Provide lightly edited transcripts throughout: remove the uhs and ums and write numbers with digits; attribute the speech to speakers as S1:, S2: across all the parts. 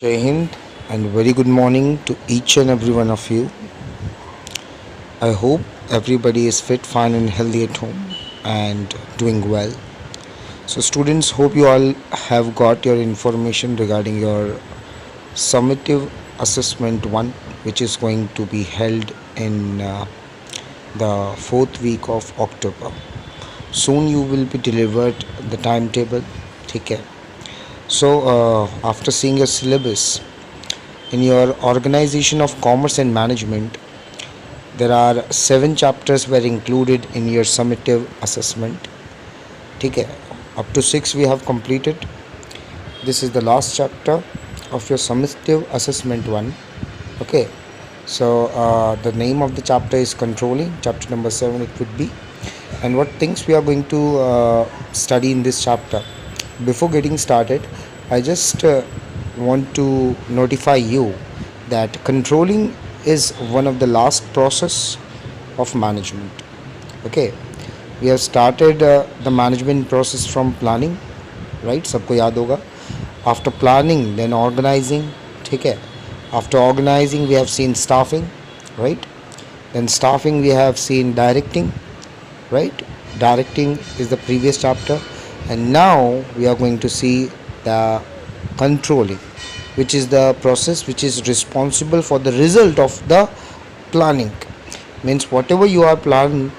S1: Jai Hind and very good morning to each and every one of you. I hope everybody is fit, fine, and healthy at home and doing well. So, students, hope you all have got your information regarding your summative assessment 1, which is going to be held in the fourth week of October. Soon you will be delivered the timetable. Take care. So, after seeing your syllabus, in your organization of commerce and management, there are 7 chapters were included in your summative assessment. Okay, up to 6 we have completed. This is the last chapter of your summative assessment 1. Okay, so the name of the chapter is controlling. Chapter number 7 it would be. And what things we are going to study in this chapter. Before getting started, I just want to notify you that controlling is one of the last process of management. Okay, we have started the management process from planning, right? सबको याद होगा. After planning, then organizing. ठीक है. After organizing, we have seen staffing, right? Then staffing, we have seen directing, right? Directing is the previous chapter, and now we are going to see the controlling, which is the process which is responsible for the result of the planning. Means whatever you are planning,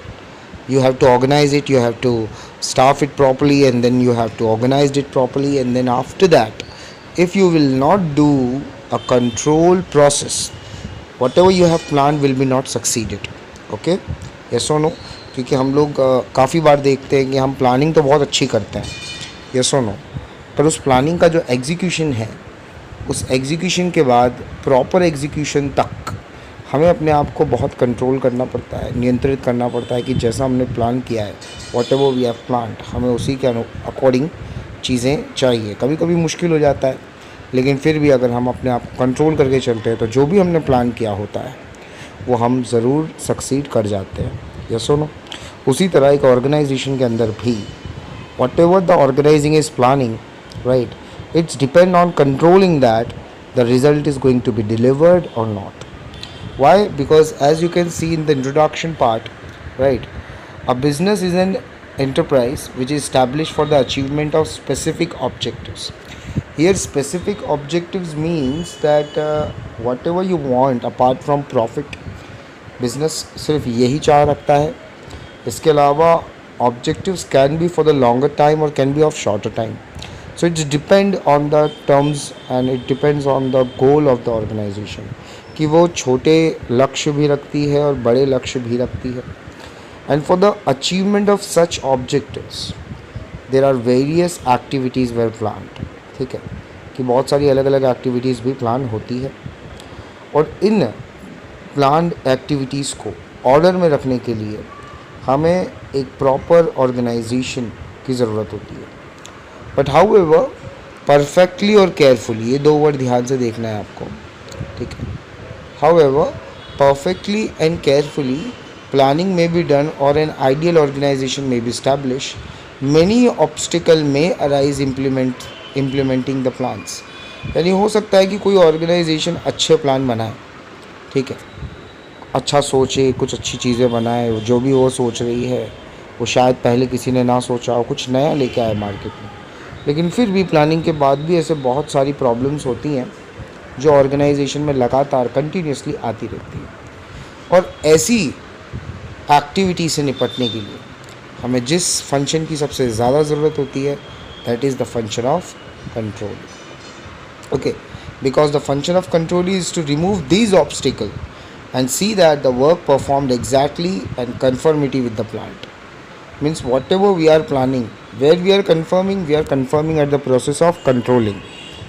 S1: you have to organize it, you have to staff it properly, and then you have to organize it properly, and then after that, if you will not do a control process, whatever you have planned will be not succeeded. Okay, yes or no? क्योंकि हम लोग काफ़ी बार देखते हैं कि हम planning तो बहुत अच्छी करते हैं, yes or no, पर उस प्लानिंग का जो एग्जीक्यूशन है, उस एग्जीक्यूशन के बाद प्रॉपर एग्जीक्यूशन तक हमें अपने आप को बहुत कंट्रोल करना पड़ता है, नियंत्रित करना पड़ता है कि जैसा हमने प्लान किया है, whatever we have planned, हमें उसी के अकॉर्डिंग चीज़ें चाहिए. कभी कभी मुश्किल हो जाता है, लेकिन फिर भी अगर हम अपने आप को कंट्रोल करके चलते हैं तो जो भी हमने प्लान किया होता है वो हम ज़रूर सक्सीड कर जाते हैं. यस और नो? उसी तरह एक ऑर्गेनाइजेशन के अंदर भी whatever the organizing is planning, right, it's depend on controlling that the result is going to be delivered or not. Why? Because as you can see in the introduction part, right, a business is an enterprise which is established for the achievement of specific objectives. Here specific objectives means that whatever you want apart from profit, business सिर्फ यही चाह रखता है. इसके अलावा objectives can be for the longer time or can be of shorter time. So it depend on the terms and it depends on the goal of the organization कि वो छोटे लक्ष्य भी रखती है और बड़े लक्ष्य भी रखती है. And for the achievement of such objectives there are various activities were planned. ठीक है कि बहुत सारी अलग अलग एक्टिविटीज़ भी प्लान होती है, और इन प्लान्ड एक्टिविटीज़ को ऑर्डर में रखने के लिए हमें एक प्रॉपर ऑर्गेनाइजेशन की ज़रूरत होती है. बट हाउ एवर परफेक्टली और केयरफुली, ये 2 वर्ड ध्यान से देखना है आपको. ठीक है. How ever perfectly and carefully planning में बी डन और एन आइडियल ऑर्गेनाइजेशन में बी स्टैब्लिश. मेनी ऑब्स्टिकल में अराइज इम्प्लीमेंटिंग द प्लान्स. यानी हो सकता है कि कोई ऑर्गेनाइजेशन अच्छे प्लान बनाए, ठीक है, अच्छा सोचे, कुछ अच्छी चीज़ें बनाए, जो भी वो सोच रही है वो शायद पहले किसी ने ना सोचा हो, कुछ नया लेके आए मार्केट में, लेकिन फिर भी प्लानिंग के बाद भी ऐसे बहुत सारी प्रॉब्लम्स होती हैं जो ऑर्गेनाइजेशन में लगातार कंटिन्यूसली आती रहती है. और ऐसी एक्टिविटी से निपटने के लिए हमें जिस फंक्शन की सबसे ज़्यादा ज़रूरत होती है, that is the function of control. Okay, because the function of control is to remove these obstacle and see that the work performed exactly and conformity with the plan. Means whatever we are planning, where we are confirming at the process of controlling.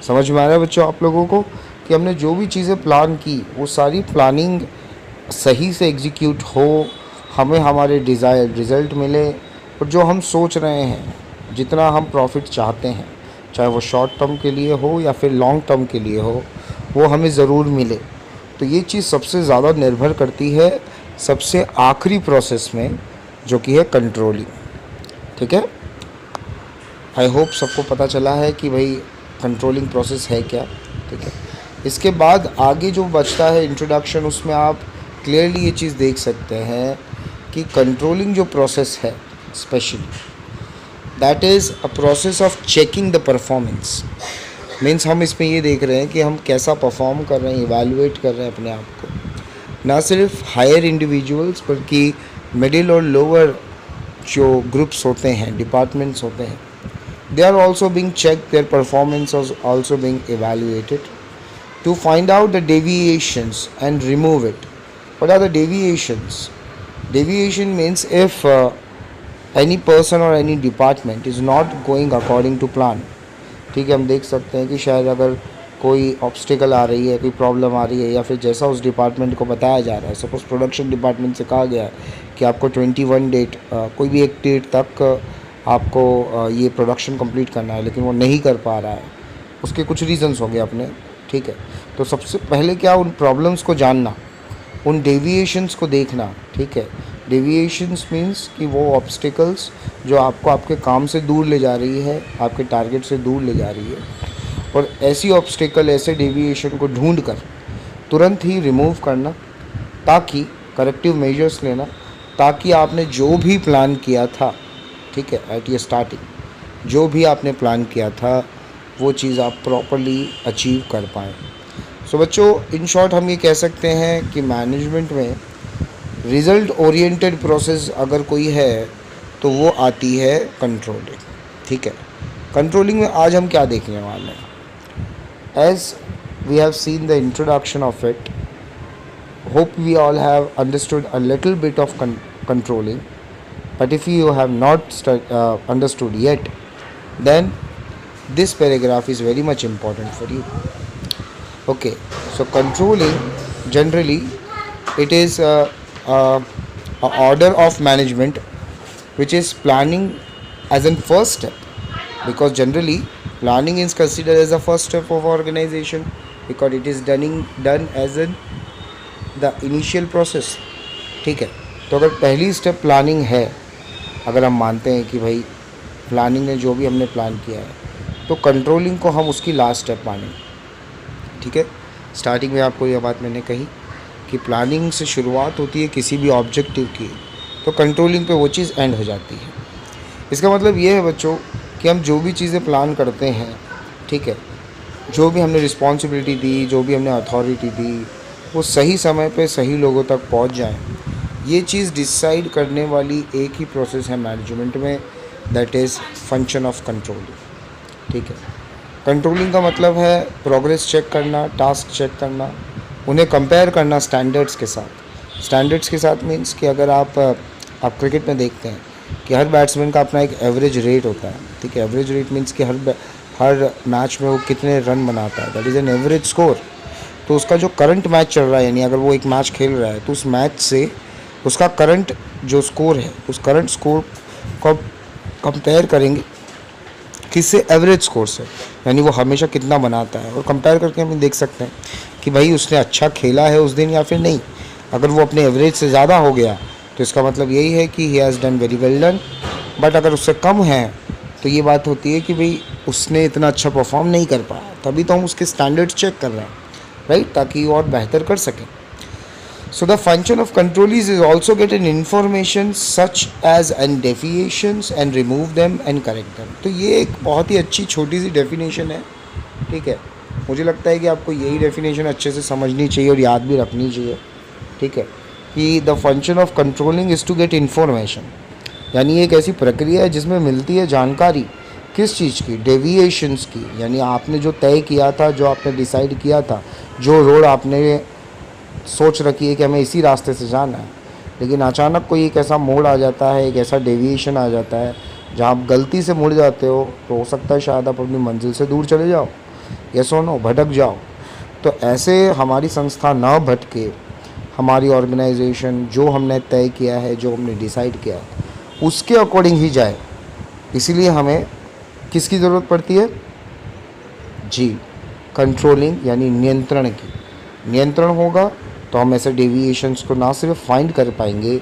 S1: समझ में आ रहा है बच्चों आप लोगों को कि हमने जो भी चीज़ें प्लान की वो सारी प्लानिंग सही से एग्जीक्यूट हो, हमें हमारे डिज़ायर रिज़ल्ट मिले, और जो हम सोच रहे हैं, जितना हम प्रॉफिट चाहते हैं, चाहे वो शॉर्ट टर्म के लिए हो या फिर लॉन्ग टर्म के लिए हो, वो हमें ज़रूर मिले. तो ये चीज़ सबसे ज़्यादा निर्भर करती है सबसे आखिरी प्रोसेस में, जो कि है कंट्रोलिंग. ठीक है. आई होप सबको पता चला है कि भाई कंट्रोलिंग प्रोसेस है क्या. ठीक है। इसके बाद आगे जो बचता है इंट्रोडक्शन, उसमें आप क्लियरली ये चीज़ देख सकते हैं कि कंट्रोलिंग जो प्रोसेस है specially, that is a process of checking the performance. Means हम इसमें ये देख रहे हैं कि हम कैसा परफॉर्म कर रहे हैं, इवैल्यूएट कर रहे हैं अपने आप को, ना सिर्फ हायर इंडिविजुअल्स बल्कि मिडिल और लोअर जो ग्रुप्स होते हैं, डिपार्टमेंट्स होते हैं, they are also being checked, their performance is also being evaluated to find out the deviations and remove it. What are the deviations? Deviation means if any person or any department is not going according to plan. ठीक है, हम देख सकते हैं कि शायद अगर कोई ऑब्स्टिकल आ रही है, कोई प्रॉब्लम आ रही है, या फिर जैसा उस डिपार्टमेंट को बताया जा रहा है, सपोज प्रोडक्शन डिपार्टमेंट से कहा गया है कि आपको 21 डेट, कोई भी एक डेट तक आपको ये प्रोडक्शन कंप्लीट करना है, लेकिन वो नहीं कर पा रहा है, उसके कुछ रीजंस हो गए अपने। ठीक है, तो सबसे पहले क्या, उन प्रॉब्लम्स को जानना, उन डेविएशंस को देखना। ठीक है, डेविएशंस मीन्स कि वो ऑब्स्टिकल्स जो आपको आपके काम से दूर ले जा रही है, आपके टारगेट से दूर ले जा रही है, और ऐसी ऑब्स्टिकल, ऐसे डेविएशन को ढूंढ कर तुरंत ही रिमूव करना, ताकि करेक्टिव मेजर्स लेना, ताकि आपने जो भी प्लान किया था, ठीक है, एट ये स्टार्टिंग जो भी आपने प्लान किया था वो चीज़ आप प्रॉपरली अचीव कर पाएँ। सो बच्चों, इन शॉर्ट हम ये कह सकते हैं कि मैनेजमेंट में रिज़ल्ट ओरिएंटेड प्रोसेस अगर कोई है तो वो आती है कंट्रोलिंग। ठीक है, कंट्रोलिंग में आज हम क्या देखने वाले हैं? As we have seen the introduction of it, hope we all have understood a little bit of controlling, but if you have not understood yet, then this paragraph is very much important for you. Okay, so controlling generally it is a order of management which is planning as in first step, because generally planning is considered as the first step of organization because it is done as in the initial process. ठीक है, तो अगर पहली step planning है, अगर हम मानते हैं कि भाई प्लानिंग ने जो भी हमने प्लान किया है, तो कंट्रोलिंग को हम उसकी लास्ट स्टेप मानेंगे। ठीक है, स्टार्टिंग में आपको यह बात मैंने कही कि प्लानिंग से शुरुआत होती है किसी भी ऑब्जेक्टिव की, तो कंट्रोलिंग पे वो चीज़ एंड हो जाती है। इसका मतलब ये है बच्चों कि हम जो भी चीज़ें प्लान करते हैं, ठीक है, जो भी हमने रिस्पॉन्सिबिलिटी दी, जो भी हमने अथॉरिटी दी, वो सही समय पे सही लोगों तक पहुंच जाएं, ये चीज़ डिसाइड करने वाली एक ही प्रोसेस है मैनेजमेंट में, that is function of controlling. ठीक है, कंट्रोलिंग का मतलब है प्रोग्रेस चेक करना, टास्क चेक करना, उन्हें कंपेयर करना स्टैंडर्ड्स के साथ। स्टैंडर्ड्स के साथ मीन्स कि अगर आप क्रिकेट में देखते हैं कि हर बैट्समैन का अपना एक एवरेज रेट होता है। ठीक है, एवरेज रेट मीन्स कि हर मैच में वो कितने रन बनाता है, that is an average score. तो उसका जो करंट मैच चल रहा है, यानी अगर वो एक मैच खेल रहा है, तो उस मैच से उसका करंट जो स्कोर है, उस करंट स्कोर को कंपेयर करेंगे किससे? एवरेज स्कोर से, यानी वो हमेशा कितना बनाता है, और कंपेयर करके हम देख सकते हैं कि भाई उसने अच्छा खेला है उस दिन या फिर नहीं। अगर वो अपने एवरेज से ज़्यादा हो गया तो इसका मतलब यही है कि he has done very well done. But अगर उससे कम है तो ये बात होती है कि भाई उसने इतना अच्छा परफॉर्म नहीं कर पाया, तभी तो हम उसके स्टैंडर्ड चेक कर रहे हैं, राइट, ताकि और बेहतर कर सकें। So the function of controllers is also get an information such as and deviations and remove them and correct them। तो ये एक बहुत ही अच्छी छोटी सी डेफिनेशन है। ठीक है, मुझे लगता है कि आपको यही डेफिनेशन अच्छे से समझनी चाहिए और याद भी रखनी चाहिए। ठीक है, कि the function of controlling is to get information, यानी एक ऐसी प्रक्रिया है जिसमें मिलती है जानकारी, किस चीज़ की? डेविएशंस की, यानी आपने जो तय किया था, जो आपने डिसाइड किया था, जो रोड आपने सोच रखी है कि हमें इसी रास्ते से जाना है, लेकिन अचानक कोई एक ऐसा मोड़ आ जाता है, एक ऐसा डेविएशन आ जाता है जहाँ आप गलती से मुड़ जाते हो, तो हो सकता है शायद आप अपनी मंजिल से दूर चले जाओ, या सुनो भटक जाओ। तो ऐसे हमारी संस्था ना भटके, हमारी ऑर्गेनाइजेशन जो हमने तय किया है, जो हमने डिसाइड किया है, उसके अकॉर्डिंग ही जाए। इसीलिए हमें किसकी ज़रूरत पड़ती है? जी, कंट्रोलिंग, यानी नियंत्रण की। नियंत्रण होगा तो हम ऐसे डेविएशंस को ना सिर्फ फाइंड कर पाएंगे,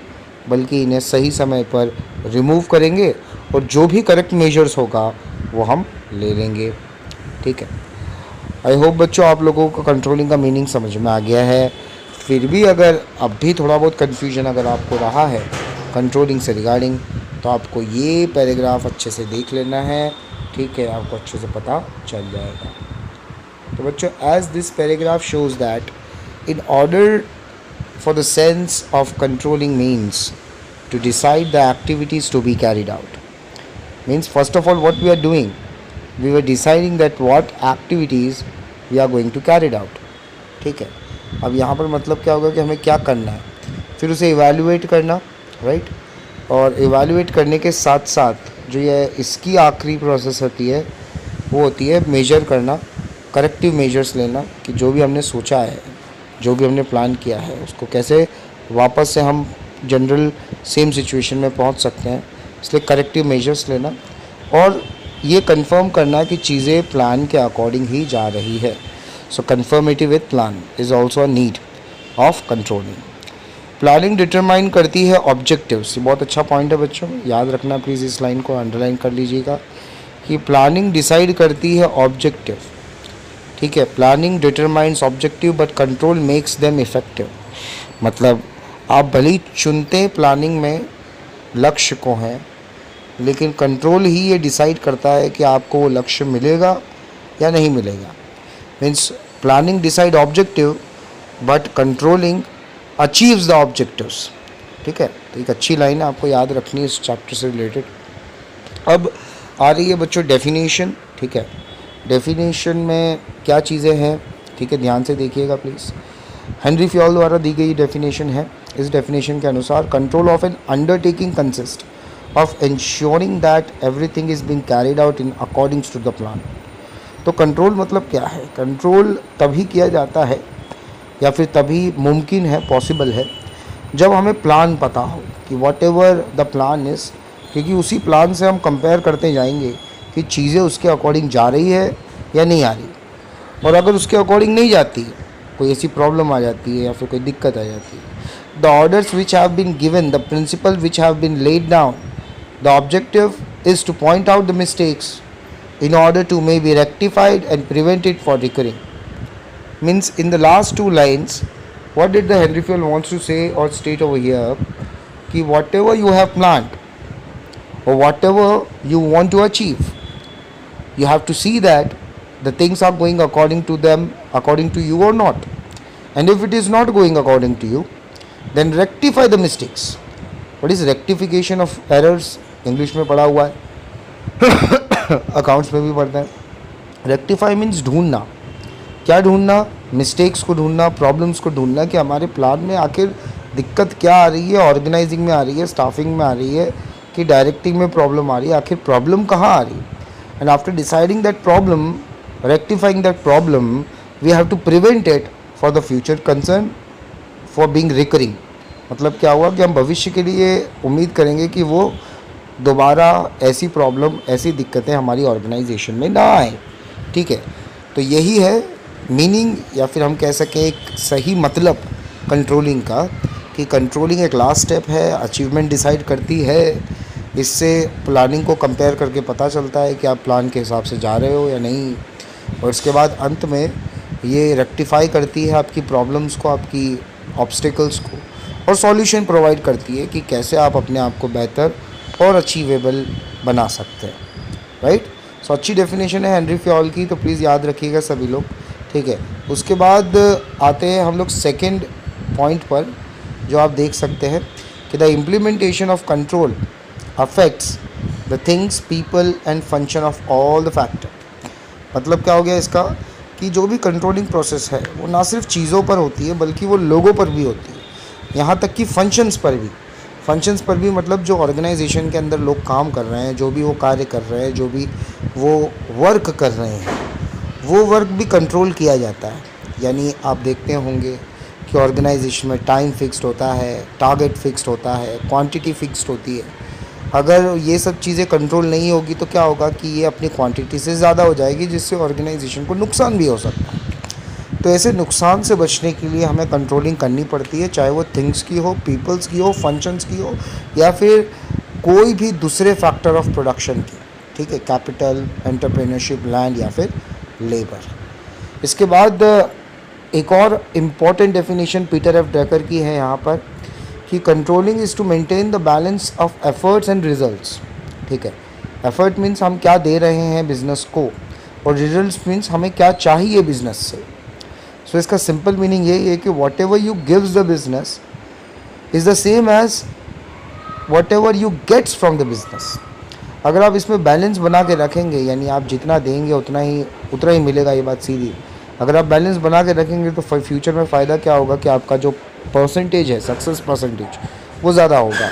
S1: बल्कि इन्हें सही समय पर रिमूव करेंगे, और जो भी करेक्ट मेजर्स होगा वो हम ले लेंगे। ठीक है, आई होप बच्चों आप लोगों को कंट्रोलिंग का मीनिंग समझ में आ गया है। फिर भी अगर अब भी थोड़ा बहुत कन्फ्यूजन अगर आपको रहा है कंट्रोलिंग से रिगार्डिंग, तो आपको ये पैराग्राफ अच्छे से देख लेना है, ठीक है, आपको अच्छे से पता चल जाएगा। तो बच्चों, as this paragraph shows that in order for the sense of controlling means to decide the activities to be carried out. Means first of all what we are doing, we were deciding that what activities we are going to carry out. ठीक है, अब यहाँ पर मतलब क्या होगा कि हमें क्या करना है, फिर उसे इवैल्यूएट करना, राइट। और इवैल्यूएट करने के साथ साथ जो ये इसकी आखिरी प्रोसेस होती है वो होती है मेजर करना, करेक्टिव मेजर्स लेना कि जो भी हमने सोचा है, जो भी हमने प्लान किया है उसको कैसे वापस से हम जनरल सेम सिचुएशन में पहुंच सकते हैं, इसलिए करेक्टिव मेजर्स लेना और ये कंफर्म करना कि चीज़ें प्लान के अकॉर्डिंग ही जा रही है। So confirmative with plan is also a need of controlling. Planning determine करती है ऑब्जेक्टिव्स। ये बहुत अच्छा पॉइंट है बच्चों, याद रखना प्लीज़, इस लाइन को अंडरलाइन कर लीजिएगा कि प्लानिंग डिसाइड करती है ऑब्जेक्टिव, ठीक है। Planning determines objective but control makes them effective. मतलब आप भले ही चुनते प्लानिंग में लक्ष्य को हैं, लेकिन कंट्रोल ही ये डिसाइड करता है कि आपको वो लक्ष्य मिलेगा या नहीं मिलेगा। Means planning decide objective but controlling achieves the objectives, ठीक है। तो एक अच्छी लाइन है, आपको याद रखनी है इस चैप्टर से रिलेटेड। अब आ रही है बच्चों डेफिनेशन, ठीक है। डेफिनेशन में क्या चीज़ें हैं, ठीक है, ध्यान से देखिएगा प्लीज़। हेनरी फ्योल द्वारा दी गई डेफिनेशन है। इस डेफिनेशन के अनुसार control of an undertaking consist of ensuring that everything is being carried out in accordings to the plan. तो कंट्रोल मतलब क्या है? कंट्रोल तभी किया जाता है या फिर तभी मुमकिन है, पॉसिबल है, जब हमें प्लान पता हो कि whatever the plan is, क्योंकि उसी प्लान से हम कंपेयर करते जाएंगे कि चीज़ें उसके अकॉर्डिंग जा रही है या नहीं आ रही। और अगर उसके अकॉर्डिंग नहीं जाती, कोई ऐसी प्रॉब्लम आ जाती है या फिर कोई दिक्कत आ जाती है, the orders which have been given, the principle which have been laid down, the objective is to point out the mistakes in order to may be rectified and prevented for recurring. Means in the last two lines, what did the Henry Fayol wants to say or state over here? Ki whatever you have planned or whatever you want to achieve, you have to see that the things are going according to them, according to you or not. And if it is not going according to you, then rectify the mistakes. What is rectification of errors? English में पढ़ा हुआ है, accounts में भी पढ़ता है। Rectify means ढूंढना। क्या ढूंढना? मिस्टेक्स को ढूंढना, प्रॉब्लम्स को ढूंढना कि हमारे प्लान में आखिर दिक्कत क्या आ रही है, ऑर्गेनाइजिंग में आ रही है, स्टाफिंग में आ रही है कि डायरेक्टिंग में प्रॉब्लम आ रही है, आखिर प्रॉब्लम कहाँ आ रही है। And after deciding that problem, rectifying that problem, we have to prevent it for the future concern for being recurring. मतलब क्या हुआ कि हम भविष्य के लिए उम्मीद करेंगे कि वो दोबारा ऐसी प्रॉब्लम, ऐसी दिक्कतें हमारी ऑर्गेनाइजेशन में ना आए, ठीक है। तो यही है मीनिंग, या फिर हम कह सकें एक सही मतलब कंट्रोलिंग का, कि कंट्रोलिंग एक लास्ट स्टेप है, अचीवमेंट डिसाइड करती है। इससे प्लानिंग को कंपेयर करके पता चलता है कि आप प्लान के हिसाब से जा रहे हो या नहीं। और इसके बाद अंत में ये रेक्टिफाई करती है आपकी प्रॉब्लम्स को, आपकी ऑब्स्टिकल्स को, और सॉल्यूशन प्रोवाइड करती है कि कैसे आप अपने आप को बेहतर और अचीवेबल बना सकते हैं, राइट। सो अच्छी डेफिनेशन है हेनरी फ्योल की, तो प्लीज़ याद रखिएगा सभी लोग, ठीक है। उसके बाद आते हैं हम लोग सेकेंड पॉइंट पर, जो आप देख सकते हैं कि the implementation of control affects the things, people and function of all the factor. मतलब क्या हो गया इसका, कि जो भी कंट्रोलिंग प्रोसेस है वो ना सिर्फ चीज़ों पर होती है बल्कि वो लोगों पर भी होती है, यहाँ तक कि फंक्शंस पर भी। मतलब जो ऑर्गेनाइजेशन के अंदर लोग काम कर रहे हैं, जो भी वो कार्य कर रहे हैं, जो भी वो वर्क कर रहे हैं, वो वर्क भी कंट्रोल किया जाता है। यानी आप देखते होंगे कि ऑर्गेनाइजेशन में टाइम फिक्स्ड होता है, टारगेट फिक्स्ड होता है, क्वांटिटी फिक्स्ड होती है। अगर ये सब चीज़ें कंट्रोल नहीं होगी तो क्या होगा कि ये अपनी क्वांटिटी से ज़्यादा हो जाएगी, जिससे ऑर्गेनाइजेशन को नुकसान भी हो सकता है। तो ऐसे नुकसान से बचने के लिए हमें कंट्रोलिंग करनी पड़ती है, चाहे वो थिंग्स की हो, पीपल्स की हो, फंक्शंस की हो, या फिर कोई भी दूसरे फैक्टर ऑफ प्रोडक्शन की, ठीक है, कैपिटल, एंटरप्रेन्योरशिप, लैंड या फिर लेबर। इसके बाद एक और important definition Peter F Drucker की है यहाँ पर कि controlling is to maintain the balance of efforts and results. ठीक है, एफर्ट मीन्स हम क्या दे रहे हैं बिजनेस को, और रिजल्ट्स मीन्स हमें क्या चाहिए बिजनेस से। सो इसका सिंपल मीनिंग यही है कि whatever you gives the business is the same as whatever you gets from the business. अगर आप इसमें बैलेंस बना के रखेंगे, यानी आप जितना देंगे उतना ही मिलेगा, ये बात सीधी। अगर आप बैलेंस बना के रखेंगे तो फ्यूचर में फ़ायदा क्या होगा कि आपका जो परसेंटेज है, सक्सेस परसेंटेज, वो ज़्यादा होगा।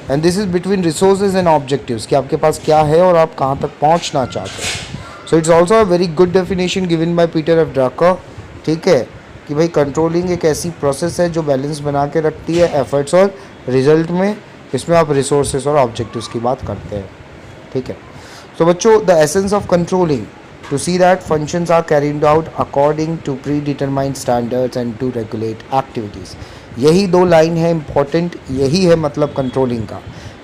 S1: And this is between resources and objectives, कि आपके पास क्या है और आप कहाँ तक पहुँचना चाहते हैं। So it's also a very good definition given by Peter F Drucker. ठीक है, कि भाई कंट्रोलिंग एक ऐसी प्रोसेस है जो बैलेंस बना के रखती है एफर्ट्स और रिजल्ट में। इसमें आप रिसोर्सेज और ऑब्जेक्टिव्स की बात करते हैं। ठीक है, तो बच्चों, the essence of controlling to see that functions are carried out according to predetermined standards and to regulate activities. यही दो लाइन है इंपॉर्टेंट, यही है मतलब कंट्रोलिंग का,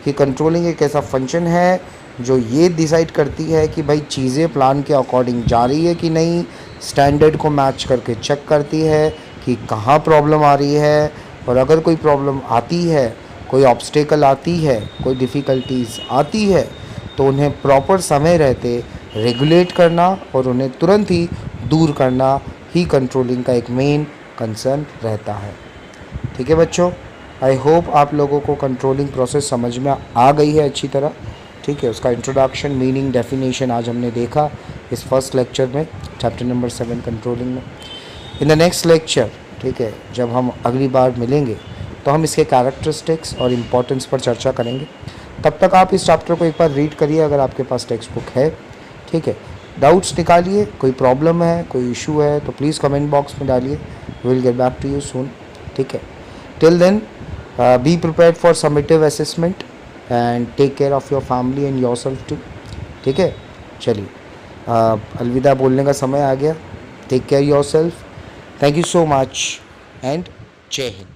S1: कि कंट्रोलिंग एक ऐसा फंक्शन है जो ये डिसाइड करती है कि भाई चीज़ें प्लान के अकॉर्डिंग जा रही है कि नहीं, स्टैंडर्ड को मैच करके चेक करती है कि कहाँ प्रॉब्लम आ रही है, और अगर कोई प्रॉब्लम आती है, कोई ऑब्स्टेकल आती है, कोई डिफ़िकल्टीज़ आती है, तो उन्हें प्रॉपर समय रहते रेगुलेट करना और उन्हें तुरंत ही दूर करना ही कंट्रोलिंग का एक मेन कंसर्न रहता है। ठीक है बच्चों, आई होप आप लोगों को कंट्रोलिंग प्रोसेस समझ में आ गई है अच्छी तरह। ठीक है, उसका इंट्रोडक्शन, मीनिंग, डेफिनेशन आज हमने देखा इस फर्स्ट लेक्चर में, चैप्टर नंबर 7 कंट्रोलिंग में। इन द नेक्स्ट लेक्चर, ठीक है, जब हम अगली बार मिलेंगे तो हम इसके कैरेक्टरिस्टिक्स और इम्पोर्टेंस पर चर्चा करेंगे। तब तक आप इस चैप्टर को एक बार रीड करिए अगर आपके पास टेक्स्ट बुक है। ठीक है, डाउट्स निकालिए, कोई प्रॉब्लम है, कोई इशू है तो प्लीज़ कमेंट बॉक्स में डालिए, will get back to you soon. ठीक है, till then be prepared for summative assessment and take care of your family and yourself too. ठीक है, चलिए अलविदा बोलने का समय आ गया। Take care yourself. Thank you so much and जय हिंद।